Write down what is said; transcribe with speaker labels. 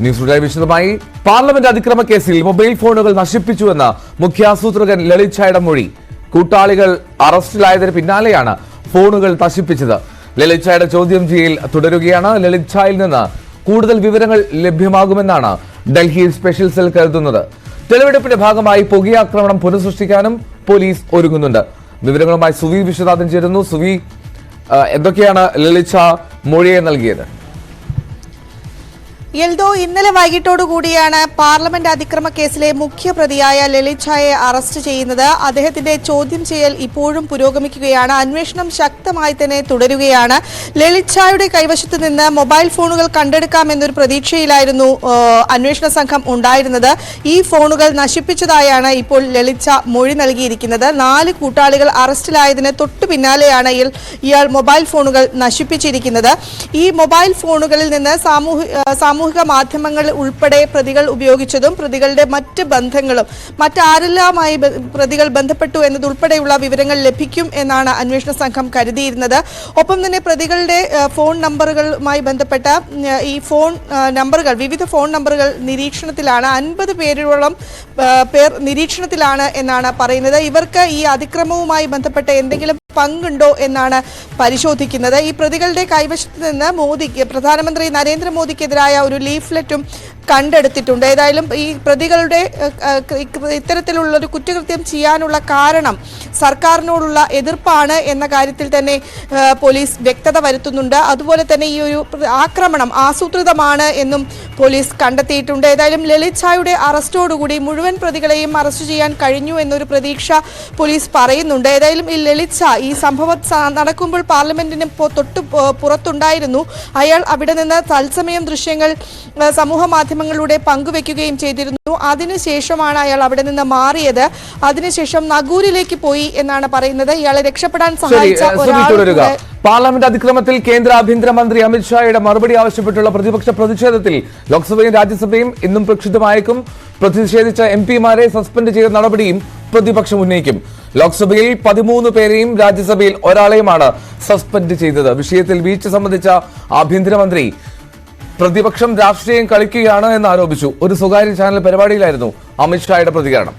Speaker 1: News day വിശദമായി. Parliament അതിക്രമ കേസിൽ mobile ഫോണുകൾ നശിപ്പിച്ചുവെന്ന് മുഖ്യാസൂത്രകൻ ലളിത് ഛായുടെ മൊഴി. കൂട്ടാളികൾ അറസ്റ്റിലായതിന് പിന്നാലെയാണ് ഫോണുകൾ നശിപ്പിച്ചത്. ലളിത് ഛായുടെ ചോദ്യം ചെയ്യൽ തുടരുകയാണ്. ലളിത് ഛായിൽ നിന്ന് കൂടുതൽ വിവരങ്ങൾ ലഭ്യമാകുമെന്നാണ് ഡൽഹി സ്പെഷ്യൽ സെൽ കരുതുന്നത്. തെളിവെടുപ്പിന്റെ ഭാഗമായി പുകയാക്രമണം പുനഃസൃഷ്ടിക്കാനും പോലീസ് ഒരുങ്ങുന്നുണ്ട്. വിവരങ്ങളുമായി സുവി വിശ്വനാഥൻ ചേരുന്നു. സുവി, എന്തൊക്കെയാണ് ലളിത് ഛാ മൊഴിയെ നൽകിയത്?
Speaker 2: എൽദോ, ഇന്നലെ വൈകിട്ടോടുകൂടിയാണ് പാർലമെന്റ് അതിക്രമ കേസിലെ മുഖ്യപ്രതിയായ ലളിത് ഛായെ അറസ്റ്റ് ചെയ്യുന്നത്. അദ്ദേഹത്തിന്റെ ചോദ്യം ചെയ്യൽ ഇപ്പോഴും പുരോഗമിക്കുകയാണ്. അന്വേഷണം ശക്തമായി തന്നെ തുടരുകയാണ്. ലളിത് ഛായുടെ കൈവശത്ത് നിന്ന് മൊബൈൽ ഫോണുകൾ കണ്ടെടുക്കാമെന്നൊരു പ്രതീക്ഷയിലായിരുന്നു അന്വേഷണ സംഘം ഉണ്ടായിരുന്നത്. ഈ ഫോണുകൾ നശിപ്പിച്ചതായാണ് ഇപ്പോൾ ലളിത് ഛാ മൊഴി നൽകിയിരിക്കുന്നത്. 4 കൂട്ടാളികൾ അറസ്റ്റിലായതിന് തൊട്ടു പിന്നാലെയാണ് ഇയാൾ മൊബൈൽ ഫോണുകൾ നശിപ്പിച്ചിരിക്കുന്നത്. ഈ മൊബൈൽ ഫോണുകളിൽ നിന്ന് സാമൂഹിക മാധ്യമങ്ങൾ ഉൾപ്പെടെ പ്രതികൾ ഉപയോഗിച്ചതും പ്രതികളുടെ മറ്റ് ബന്ധങ്ങളും മറ്റാരെല്ലാമായി പ്രതികൾ ബന്ധപ്പെട്ടു എന്നതുൾപ്പെടെയുള്ള വിവരങ്ങൾ ലഭിക്കും എന്നാണ് അന്വേഷണ സംഘം കരുതിയിരുന്നത്. ഒപ്പം തന്നെ പ്രതികളുടെ ഫോൺ നമ്പറുകളുമായി ബന്ധപ്പെട്ട ഈ വിവിധ ഫോൺ നമ്പറുകൾ നിരീക്ഷണത്തിലാണ്. 50 പേരോളം പേർ നിരീക്ഷണത്തിലാണ് എന്നാണ് പറയുന്നത്. ഇവർക്ക് ഈ അതിക്രമവുമായി ബന്ധപ്പെട്ട എന്തെങ്കിലും പങ്കുണ്ടോ എന്നാണ് പരിശോധിക്കുന്നത്. ഈ പ്രതികളുടെ കൈവശത്ത് നിന്ന് പ്രധാനമന്ത്രി നരേന്ദ്രമോദിക്കെതിരായ ഒരു ലീഫ്ലെറ്റും കണ്ടെടുത്തിട്ടുണ്ട്. ഏതായാലും ഈ പ്രതികളുടെ ഇത്തരത്തിലുള്ള ഒരു കുറ്റകൃത്യം ചെയ്യാനുള്ള കാരണം സർക്കാരിനോടുള്ള എതിർപ്പാണ് എന്ന കാര്യത്തിൽ തന്നെ പോലീസ് വ്യക്തത വരുത്തുന്നുണ്ട്. അതുപോലെ തന്നെ ഈ ഒരു ആക്രമണം ആസൂത്രിതമാണ് എന്നും പോലീസ് കണ്ടെത്തിയിട്ടുണ്ട്. ഏതായാലും ലളിത് ഛായുടെ അറസ്റ്റോടുകൂടി മുഴുവൻ പ്രതികളെയും അറസ്റ്റ് ചെയ്യാൻ കഴിഞ്ഞു എന്നൊരു പ്രതീക്ഷ പോലീസ് പറയുന്നുണ്ട്. ഏതായാലും ഈ ലളിത് ഛാ ഈ സംഭവം നടക്കുമ്പോൾ പാർലമെന്റിന് തൊട്ട് പുറത്തുണ്ടായിരുന്നു. അയാൾ അവിടെ നിന്ന് തത്സമയം ദൃശ്യങ്ങൾ സമൂഹ മാധ്യമങ്ങളിലൂടെ പങ്കുവെക്കുകയും ചെയ്തിരുന്നു. അതിനുശേഷമാണ് അയാൾ അവിടെ നിന്ന് മാറിയത്. അതിനുശേഷം നഗൂരിലേക്ക് പോയി എന്നാണ് പറയുന്നത്. ഇയാളെ രക്ഷപ്പെടാൻ സഹായിച്ച
Speaker 1: പാർലമെന്റ് അതിക്രമത്തിൽ കേന്ദ്ര ആഭ്യന്തരമന്ത്രി അമിത്ഷായുടെ മറുപടി ആവശ്യപ്പെട്ടുള്ള പ്രതിപക്ഷ പ്രതിഷേധത്തിൽ ലോക്സഭയും രാജ്യസഭയും ഇന്നും പ്രക്ഷുബ്ധമായേക്കും. പ്രതിഷേധിച്ച എംപിമാരെ സസ്പെൻഡ് ചെയ്ത നടപടിയും പ്രതിപക്ഷം ഉന്നയിക്കും. ലോക്സഭയിൽ 13 പേരെയും രാജ്യസഭയിൽ ഒരാളെയുമാണ് സസ്പെൻഡ് ചെയ്തത്. വിഷയത്തിൽ വീഴ്ച സംബന്ധിച്ച ആഭ്യന്തരമന്ത്രി പ്രതിപക്ഷം രാഷ്ട്രീയം കളിക്കുകയാണ് എന്ന് ആരോപിച്ചു. ഒരു സ്വകാര്യ ചാനൽ പരിപാടിയിലായിരുന്നു അമിത്ഷായുടെ പ്രതികരണം.